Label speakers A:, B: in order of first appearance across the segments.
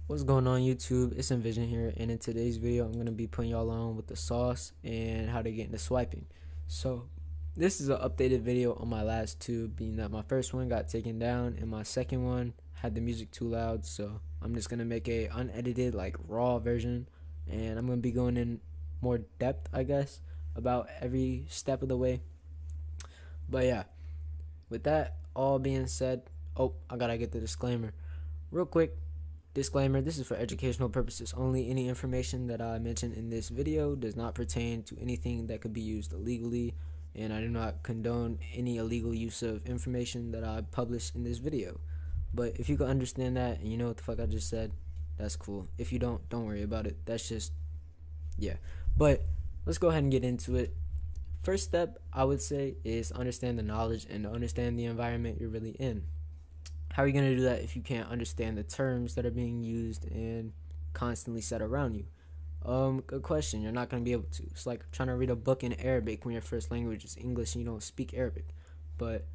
A: What's going on YouTube? It's Envision here, and in today's video I'm going to be putting y'all on with the sauce and how to get into swiping. So this is an updated video on my last two, being that my first one got taken down and my second one had the music too loud, so I'm just going to make a unedited, like, raw version, and I'm going to be going in more depth, I guess, about every step of the way. But yeah, with that all being said, I gotta get the disclaimer real quick. Disclaimer: this is for educational purposes only. Any information that I mention in this video does not pertain to anything that could be used illegally, and I do not condone any illegal use of information that I publish in this video. But if you can understand that and you know what the fuck I just said, that's cool. If you don't worry about it. That's just, yeah. But let's go ahead and get into it. First step, I would say, is understand the knowledge and understand the environment you're really in. How are you going to do that if you can't understand the terms that are being used and constantly said around you? Good question. You're not going to be able to. It's like trying to read a book in Arabic when your first language is English and you don't speak Arabic. But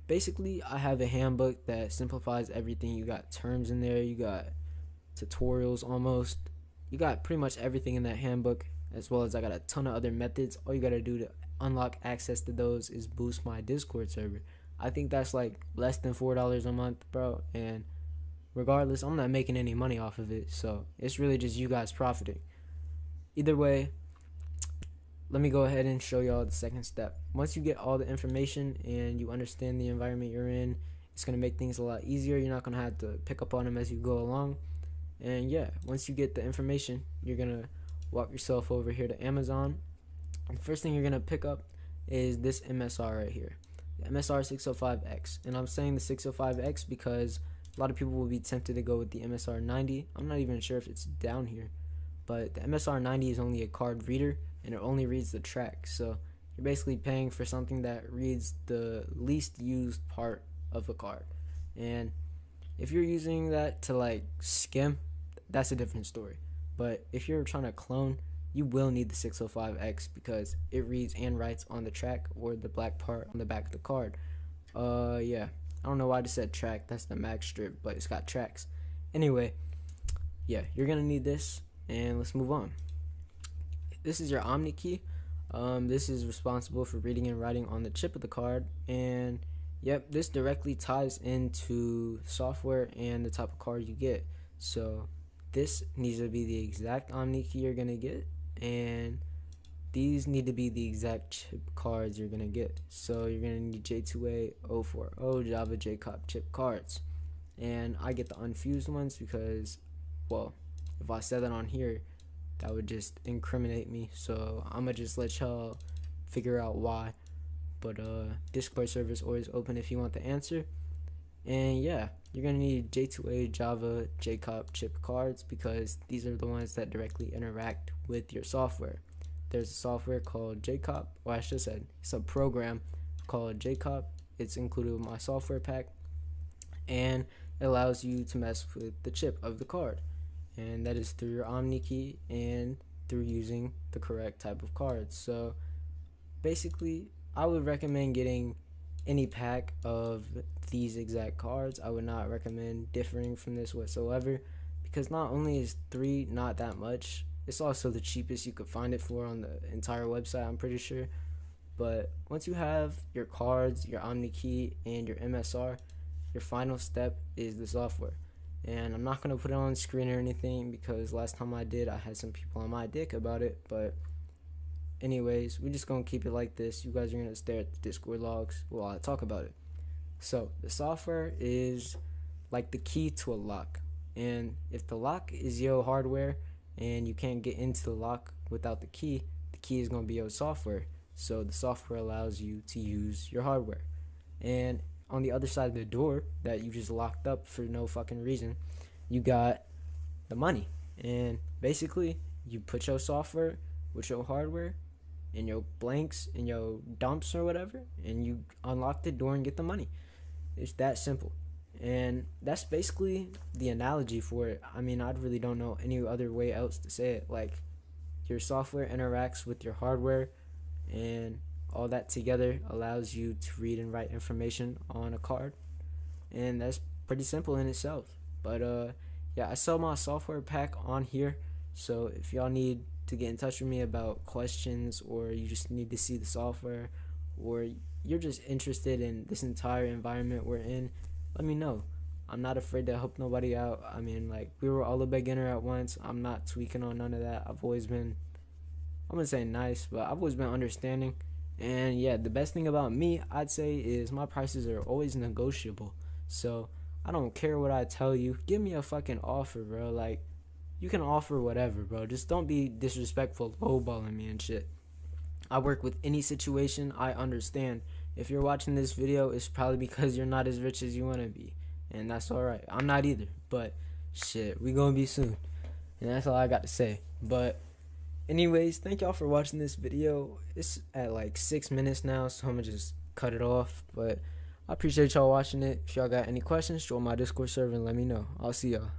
A: basically, I have a handbook that simplifies everything. You got terms in there, you got tutorials almost. You got pretty much everything in that handbook, as well as I got a ton of other methods. All you got to do to unlock access to those is boost my Discord server. I think that's like less than $4 a month, bro. And regardless, I'm not making any money off of it. So it's really just you guys profiting. Either way, let me go ahead and show y'all the second step. Once you get all the information and you understand the environment you're in, it's going to make things a lot easier. You're not going to have to pick up on them as you go along. And yeah, once you get the information, you're going to walk yourself over here to Amazon. And the first thing you're going to pick up is this MSR right here. MSR 605X, and I'm saying the 605X because a lot of people will be tempted to go with the MSR 90. I'm not even sure if it's down here, but the MSR 90 is only a card reader and it only reads the track, so you're basically paying for something that reads the least used part of a card. And if you're using that to like skim, that's a different story. But if you're trying to clone, you will need the 605X because it reads and writes on the track or the black part on the back of the card. Yeah. I don't know why I just said track. That's the mag strip, but it's got tracks. Anyway, yeah, you're going to need this, and let's move on. This is your Omni key. This is responsible for reading and writing on the chip of the card, and yep, this directly ties into software and the type of card you get. So this needs to be the exact Omni key you're going to get, and these need to be the exact chip cards you're gonna get. So you're gonna need J2A 040 Java JCOP chip cards, and I get the unfused ones because, well, if I said that on here, that would just incriminate me. So I'm gonna just let y'all figure out why. But Discord server is always open if you want the answer. And yeah, you're gonna need J2A Java JCOP chip cards because these are the ones that directly interact with your software. There's a software called JCOP, or I should have said it's a program called JCOP. It's included with my software pack, and it allows you to mess with the chip of the card, and that is through your Omni key and through using the correct type of cards. So basically, I would recommend getting any pack of these exact cards. I would not recommend differing from this whatsoever because not only is 3 not that much, it's also the cheapest you could find it for on the entire website, I'm pretty sure. But once you have your cards, your Omni key, and your MSR, your final step is the software. And I'm not going to put it on screen or anything because last time I did, I had some people on my dick about it. But anyways, we're just going to keep it like this. You guys are going to stare at the Discord logs while I talk about it. So the software is like the key to a lock. And if the lock is your hardware and you can't get into the lock without the key is going to be your software. So the software allows you to use your hardware. And on the other side of the door that you just locked up for no fucking reason, you got the money. And basically, you put your software with your hardware and your blanks and your dumps or whatever, and you unlock the door and get the money. It's that simple. And that's basically the analogy for it. I mean, I really don't know any other way else to say it. Like, your software interacts with your hardware, and all that together allows you to read and write information on a card. And that's pretty simple in itself. But yeah, I sell my software pack on here. So if y'all need to get in touch with me about questions, or you just need to see the software, or you're just interested in this entire environment we're in, let me know. I'm not afraid to help nobody out. I mean, like, we were all a beginner at once. I'm not tweaking on none of that. I've always been, I'm gonna say nice, but I've always been understanding. And yeah, the best thing about me, I'd say, is my prices are always negotiable. So I don't care what I tell you. Give me a fucking offer, bro. Like, you can offer whatever, bro. Just don't be disrespectful, lowballing me and shit. I work with any situation. I understand. If you're watching this video, it's probably because you're not as rich as you want to be. And that's alright. I'm not either. But shit, we gonna be soon. And that's all I got to say. But anyways, thank y'all for watching this video. It's at like 6 minutes now, so I'm gonna just cut it off. But I appreciate y'all watching it. If y'all got any questions, join my Discord server and let me know. I'll see y'all.